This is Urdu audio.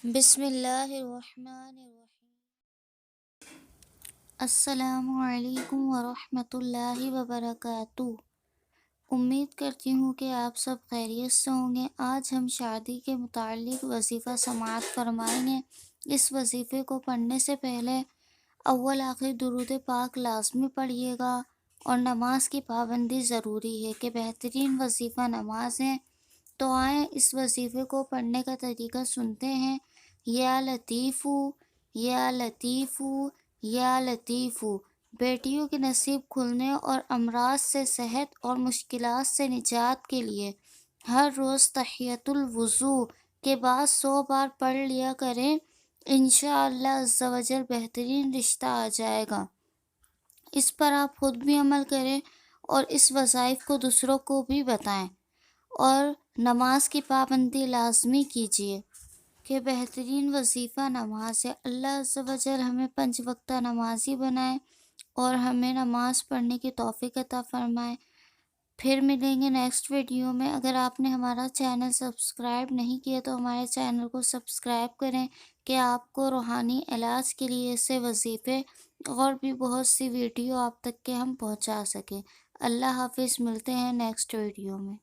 بسم اللہ الرحمن الرحیم۔ السلام علیکم ورحمۃ اللہ وبرکاتہ۔ امید کرتی ہوں کہ آپ سب خیریت سے ہوں گے۔ آج ہم شادی کے متعلق وظیفہ سماعت فرمائیں گے۔ اس وظیفے کو پڑھنے سے پہلے اول آخر درود پاک لازمی پڑھیے گا، اور نماز کی پابندی ضروری ہے کہ بہترین وظیفہ نماز ہے۔ تو آئیں اس وظیفے کو پڑھنے کا طریقہ سنتے ہیں۔ یا لطیفو، یا لطیفو، یا لطیفو۔ بیٹیوں کے نصیب کھلنے اور امراض سے صحت اور مشکلات سے نجات کے لیے ہر روز تحیۃ الوضو کے بعد 100 بار پڑھ لیا کریں۔ انشاءاللہ عز و جل بہترین رشتہ آ جائے گا۔ اس پر آپ خود بھی عمل کریں اور اس وظائف کو دوسروں کو بھی بتائیں، اور نماز کی پابندی لازمی کیجیے کہ بہترین وظیفہ نماز ہے۔ اللہ عز و جل ہمیں 5 وقتہ نمازی بنائے اور ہمیں نماز پڑھنے کی توفیق عطا فرمائے۔ پھر ملیں گے نیکسٹ ویڈیو میں۔ اگر آپ نے ہمارا چینل سبسکرائب نہیں کیا تو ہمارے چینل کو سبسکرائب کریں کہ آپ کو روحانی علاج کے لیے ایسے وظیفے اور بھی بہت سی ویڈیو آپ تک کے ہم پہنچا سکیں۔ اللہ حافظ، ملتے ہیں نیکسٹ ویڈیو میں۔